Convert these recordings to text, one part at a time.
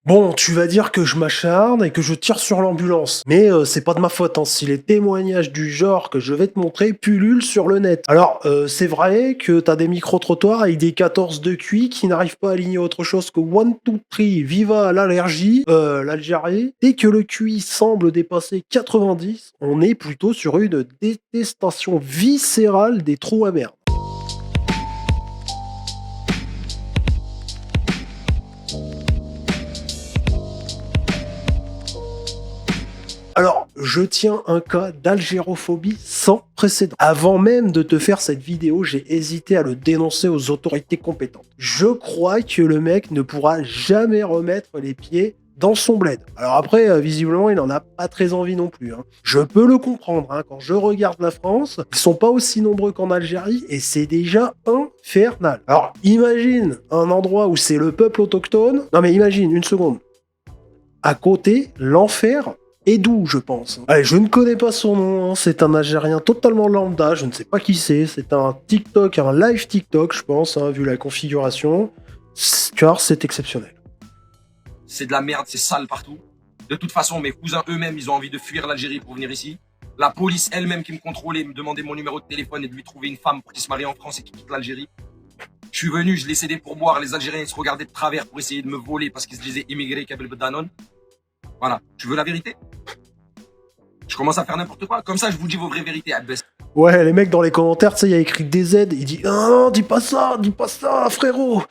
Bon, tu vas dire que je m'acharne et que je tire sur l'ambulance, mais c'est pas de ma faute, hein, si les témoignages du genre que je vais te montrer pullulent sur le net. Alors, c'est vrai que t'as des micro-trottoirs avec des 14 de QI qui n'arrivent pas à aligner autre chose que 1, 2, 3, viva l'allergie, l'Algérie. Dès que le QI semble dépasser 90, on est plutôt sur une détestation viscérale des trous à merde. Alors, je tiens un cas d'algérophobie sans précédent. Avant même de te faire cette vidéo, j'ai hésité à le dénoncer aux autorités compétentes. Je crois que le mec ne pourra jamais remettre les pieds dans son bled. Alors après, visiblement, il n'en a pas très envie non plus, hein. Je peux le comprendre, hein. Quand je regarde la France, ils sont pas aussi nombreux qu'en Algérie et c'est déjà infernal. Alors, imagine un endroit où c'est le peuple autochtone. Non mais imagine, une seconde. À côté, l'enfer est doux, je pense. Allez, je ne connais pas son nom, hein. C'est un Algérien totalement lambda, je ne sais pas qui c'est un TikTok, un live TikTok, je pense, hein, vu la configuration, car c'est exceptionnel. C'est de la merde, c'est sale partout. De toute façon, mes cousins eux-mêmes, ils ont envie de fuir l'Algérie pour venir ici. La police elle-même qui me contrôlait, me demandait mon numéro de téléphone et de lui trouver une femme pour qu'il se marie en France et qu'il quitte l'Algérie. Je suis venu, je l'ai cédé pour boire, les Algériens ils se regardaient de travers pour essayer de me voler parce qu'ils se disaient immigrés Kabel Bedanon. Voilà, tu veux la vérité? Je commence à faire n'importe quoi, comme ça je vous dis vos vraies vérités, Abbas. Ouais, les mecs dans les commentaires, tu sais, il y a écrit DZ, il dit ah non, dis pas ça, frérot,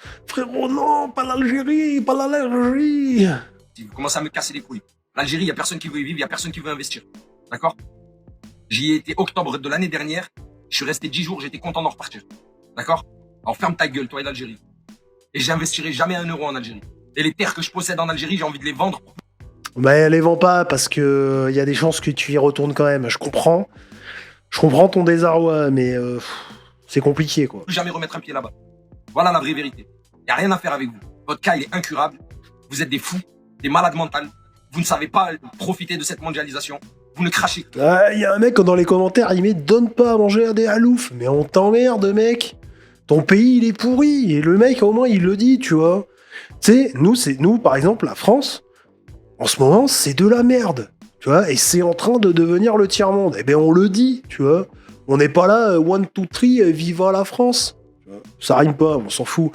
non, pas l'Algérie, pas l'Algérie. Si vous commencez à me casser les couilles, l'Algérie, il y a personne qui veut y vivre, il y a personne qui veut investir, d'accord? J'y ai été octobre de l'année dernière, je suis resté 10 jours, j'étais content d'en repartir, d'accord? Alors ferme ta gueule, toi et l'Algérie. Et j'investirai jamais un euro en Algérie. Et les terres que je possède en Algérie, j'ai envie de les vendre. Mais les vends pas parce que y a des chances que tu y retournes quand même. Je comprends ton désarroi, mais c'est compliqué quoi. Plus jamais remettre un pied là-bas. Voilà la vraie vérité. Y a rien à faire avec vous. Votre cas il est incurable. Vous êtes des fous, des malades mentales. Vous ne savez pas profiter de cette mondialisation. Vous ne crachez que. Y a un mec dans les commentaires, il met donne pas à manger à des haloufs. Mais on t'emmerde, mec. Ton pays il est pourri et le mec au moins il le dit, tu vois. Tu sais, nous par exemple la France. En ce moment, c'est de la merde, tu vois, et c'est en train de devenir le tiers-monde. Eh bien, on le dit, tu vois. On n'est pas là, 1, 2, 3, viva la France. Ça rime pas, on s'en fout.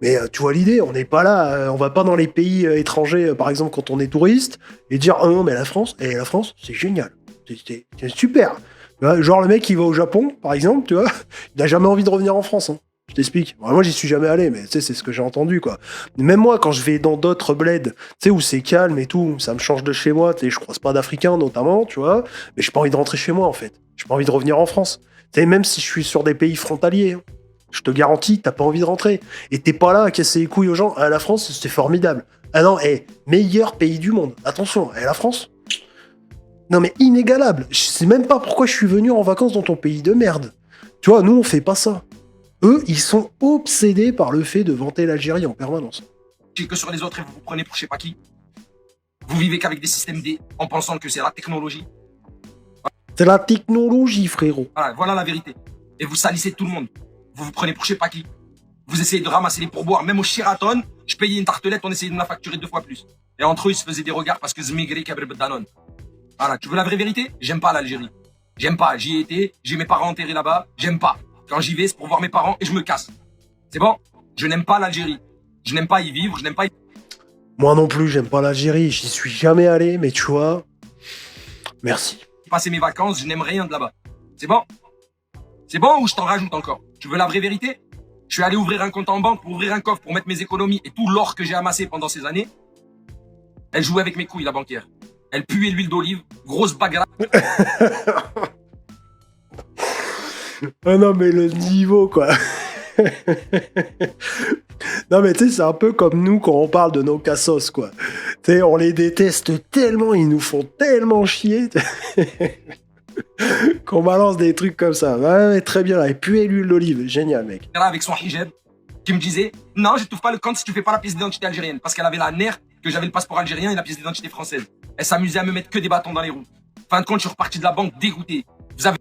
Mais tu vois l'idée, on n'est pas là, on va pas dans les pays étrangers, par exemple, quand on est touriste, et dire, ah non, mais la France, c'est génial. C'est super. Tu vois, genre, le mec qui va au Japon, par exemple, tu vois, il n'a jamais envie de revenir en France, hein. Je t'explique. Bon, moi, j'y suis jamais allé, mais tu sais, c'est ce que j'ai entendu, quoi. Même moi, quand je vais dans d'autres bleds, tu sais, où c'est calme et tout, ça me change de chez moi, tu sais, je croise pas d'Africains, notamment, tu vois, mais j'ai pas envie de rentrer chez moi, en fait. J'ai pas envie de revenir en France. Tu sais, même si je suis sur des pays frontaliers, hein, je te garantis, t'as pas envie de rentrer. Et t'es pas là à casser les couilles aux gens. Ah, la France, c'est formidable. Ah non, meilleur pays du monde. Attention, la France, non mais inégalable. Je sais même pas pourquoi je suis venu en vacances dans ton pays de merde. Tu vois, nous, on fait pas ça. Eux, ils sont obsédés par le fait de vanter l'Algérie en permanence. Que sur les autres et vous vous prenez pour je sais pas qui. Vous vivez qu'avec des systèmes D en pensant que c'est la technologie. C'est la technologie, frérot. Voilà la vérité. Et vous salissez tout le monde. Vous vous prenez pour je sais pas qui. Vous essayez de ramasser les pourboires. Même au Sheraton, je payais une tartelette, on essayait de me la facturer 2 fois plus. Et entre eux, ils se faisaient des regards parce que Zmigri Kabir Bedanon. Voilà, tu veux la vraie vérité? J'aime pas l'Algérie. J'aime pas, j'y ai été, j'ai mes parents enterrés là-bas, j'aime pas. Quand j'y vais, c'est pour voir mes parents et je me casse. C'est bon? Je n'aime pas l'Algérie. Je n'aime pas y vivre, je n'aime pas y... Moi non plus, j'aime pas l'Algérie, j'y suis jamais allé, mais tu vois... Merci. Passer mes vacances, je n'aime rien de là-bas. C'est bon? C'est bon ou je t'en rajoute encore? Tu veux la vraie vérité? Je suis allé ouvrir un compte en banque pour ouvrir un coffre pour mettre mes économies et tout l'or que j'ai amassé pendant ces années. Elle jouait avec mes couilles, la banquière. Elle puait l'huile d'olive, grosse bagarre. Ah non, mais le niveau, quoi. Non, mais tu sais, c'est un peu comme nous quand on parle de nos cassos, quoi. Tu sais, on les déteste tellement, ils nous font tellement chier qu'on balance des trucs comme ça. Ouais, très bien, et puis l'huile d'olive, génial, mec. Avec son hijab, qui me disait non, je t'ouvre pas le compte si tu fais pas la pièce d'identité algérienne. Parce qu'elle avait la nerf que j'avais le passeport algérien et la pièce d'identité française. Elle s'amusait à me mettre que des bâtons dans les roues. Fin de compte, je suis reparti de la banque dégoûté. Vous avez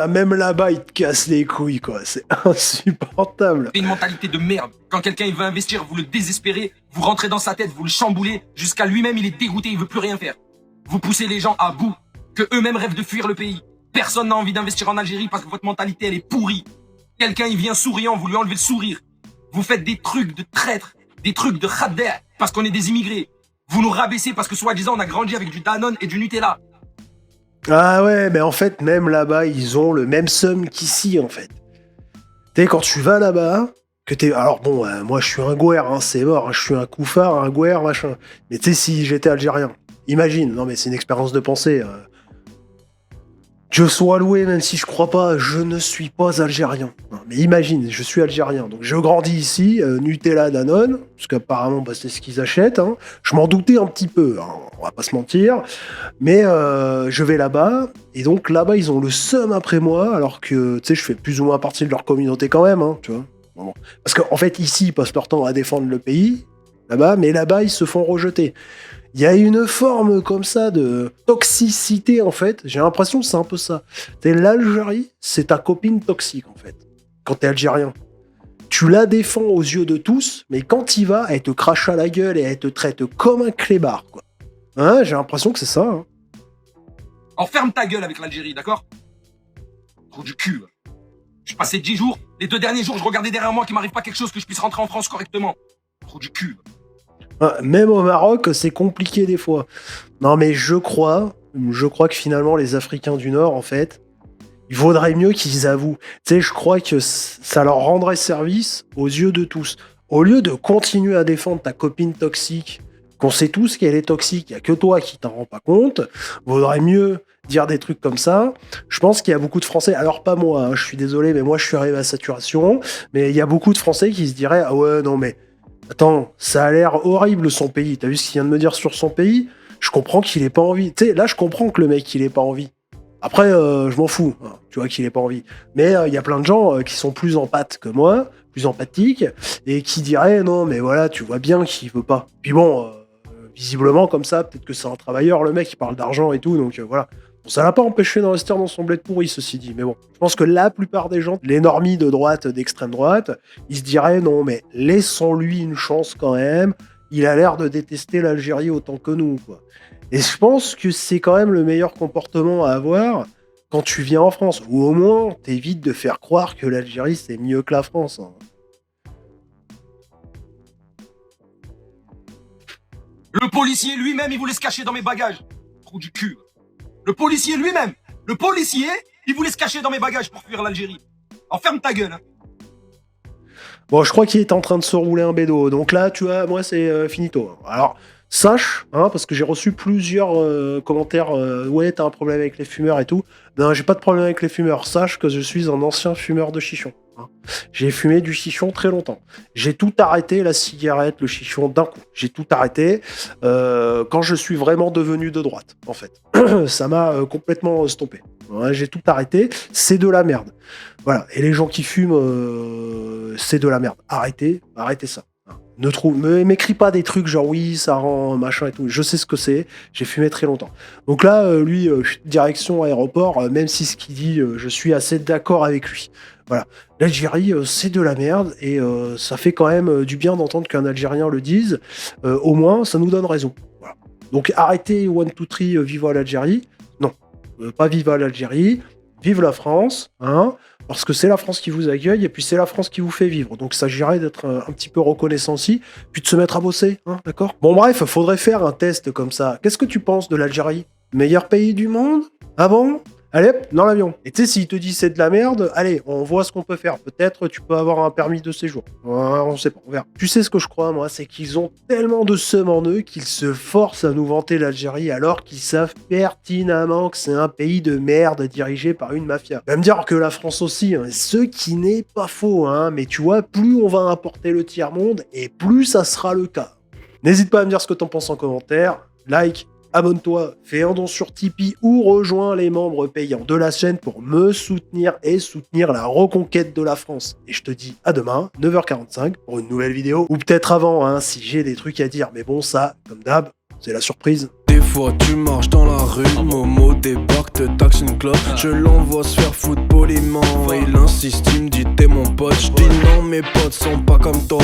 Même là-bas, ils te cassent les couilles, quoi. C'est insupportable. une mentalité de merde. Quand quelqu'un il veut investir, vous le désespérez, vous rentrez dans sa tête, vous le chamboulez, jusqu'à lui-même il est dégoûté, il veut plus rien faire. Vous poussez les gens à bout, que eux-mêmes rêvent de fuir le pays. Personne n'a envie d'investir en Algérie parce que votre mentalité elle est pourrie. Quelqu'un il vient souriant, vous lui enlevez le sourire. Vous faites des trucs de traître, des trucs de khadder, parce qu'on est des immigrés. Vous nous rabaissez parce que soi-disant on a grandi avec du Danone et du Nutella. Ah ouais, mais en fait, même là-bas, ils ont le même seum qu'ici, en fait. Tu sais, quand tu vas là-bas, que t'es... Alors bon, moi, je suis un gouer, hein, c'est mort. Hein, je suis un couffard, un gouer, machin. Mais tu sais, si j'étais algérien, imagine, non mais c'est une expérience de pensée. Dieu soit loué, même si je crois pas, je ne suis pas algérien. Non, mais imagine, je suis algérien. Donc je grandis ici, Nutella, Danone, parce qu'apparemment bah, c'est ce qu'ils achètent. Hein. Je m'en doutais un petit peu, hein, on va pas se mentir. Mais je vais là-bas, et donc là-bas ils ont le seum après moi, alors que tu sais, je fais plus ou moins partie de leur communauté quand même, hein, tu vois. Bon. Parce qu'en fait ici ils passent leur temps à défendre le pays, là-bas, mais là-bas ils se font rejeter. Il y a une forme comme ça de toxicité, en fait. J'ai l'impression que c'est un peu ça. L'Algérie, c'est ta copine toxique, en fait. Quand t'es algérien. Tu la défends aux yeux de tous, mais quand il va, elle te crache à la gueule et elle te traite comme un clébard, quoi. Hein, j'ai l'impression que c'est ça. Hein. Alors ferme ta gueule avec l'Algérie, d'accord? Trou du cul. Je passais 10 jours, les 2 derniers jours, je regardais derrière moi qu'il m'arrive pas quelque chose que je puisse rentrer en France correctement. Trou du cul. Même au Maroc, c'est compliqué des fois. Non, mais je crois que finalement, les Africains du Nord, en fait, il vaudrait mieux qu'ils avouent. Tu sais, je crois que ça leur rendrait service aux yeux de tous. Au lieu de continuer à défendre ta copine toxique, qu'on sait tous qu'elle est toxique, il n'y a que toi qui t'en rends pas compte, vaudrait mieux dire des trucs comme ça. Je pense qu'il y a beaucoup de Français, alors pas moi, hein, je suis désolé, mais moi je suis arrivé à saturation, mais il y a beaucoup de Français qui se diraient « Ah ouais, non mais... Attends, ça a l'air horrible son pays. T'as vu ce qu'il vient de me dire sur son pays? Je comprends qu'il ait pas envie. Tu sais, là, je comprends que le mec, il ait pas envie. Après, je m'en fous, hein, tu vois, qu'il ait pas envie. Mais il y a plein de gens qui sont plus empathes que moi, plus empathiques, et qui diraient non, mais voilà, tu vois bien qu'il veut pas. Puis bon, visiblement, comme ça, peut-être que c'est un travailleur, le mec, il parle d'argent et tout, donc voilà. Bon, ça l'a pas empêché d'investir dans son blé de pourri, ceci dit. Mais bon, je pense que la plupart des gens, les normies de droite, d'extrême droite, ils se diraient non, mais laissons-lui une chance quand même. Il a l'air de détester l'Algérie autant que nous, quoi. Et je pense que c'est quand même le meilleur comportement à avoir quand tu viens en France. Ou au moins, t'évites de faire croire que l'Algérie, c'est mieux que la France. Hein. Le policier lui-même, il voulait se cacher dans mes bagages. Trou du cul. Le policier lui-même. Le policier, il voulait se cacher dans mes bagages pour fuir l'Algérie. Alors ferme ta gueule. Hein. Bon, je crois qu'il est en train de se rouler un bédo. Donc là, tu vois, moi, c'est finito. Alors, sache, hein, parce que j'ai reçu plusieurs commentaires. Ouais, t'as un problème avec les fumeurs et tout. Non, j'ai pas de problème avec les fumeurs. Sache que je suis un ancien fumeur de chichon. Hein. J'ai fumé du chichon très longtemps. J'ai tout arrêté, la cigarette, le chichon, d'un coup. J'ai tout arrêté quand je suis vraiment devenu de droite, en fait. Ça m'a complètement stoppé. Ouais, j'ai tout arrêté. C'est de la merde. Voilà. Et les gens qui fument, c'est de la merde. Arrêtez ça. M'écris pas des trucs genre oui, ça rend machin et tout. Je sais ce que c'est. J'ai fumé très longtemps. Donc là, lui, direction aéroport, même si ce qu'il dit, je suis assez d'accord avec lui. Voilà. L'Algérie, c'est de la merde et ça fait quand même du bien d'entendre qu'un Algérien le dise. Au moins, ça nous donne raison. Voilà. Donc arrêtez One, Two, Three, vive l'Algérie. Non, pas vive l'Algérie. Vive la France, hein, parce que c'est la France qui vous accueille et puis c'est la France qui vous fait vivre. Donc il s'agirait d'être un petit peu reconnaissant aussi, puis de se mettre à bosser, hein, d'accord? Bon bref, faudrait faire un test comme ça. Qu'est-ce que tu penses de l'Algérie? Meilleur pays du monde? Ah bon? Allez, hop, dans l'avion. Et tu sais, s'il te dit c'est de la merde, allez, on voit ce qu'on peut faire. Peut-être tu peux avoir un permis de séjour. On sait pas, on verra. Tu sais ce que je crois, moi, c'est qu'ils ont tellement de seum en eux qu'ils se forcent à nous vanter l'Algérie alors qu'ils savent pertinemment que c'est un pays de merde dirigé par une mafia. Va me dire que la France aussi, hein, ce qui n'est pas faux, hein, mais tu vois, plus on va importer le tiers-monde et plus ça sera le cas. N'hésite pas à me dire ce que t'en penses en commentaire. Like, abonne-toi, fais un don sur Tipeee ou rejoins les membres payants de la chaîne pour me soutenir et soutenir la reconquête de la France. Et je te dis à demain, 9h45, pour une nouvelle vidéo. Ou peut-être avant, hein, si j'ai des trucs à dire. Mais bon, ça, comme d'hab, c'est la surprise. fois tu marches dans la rue, Momo débarque, te taxe une clope. Je l'envoie se faire foutre poliment. Il insiste, il me dit t'es mon pote. Je dis non, mes potes sont pas comme toi.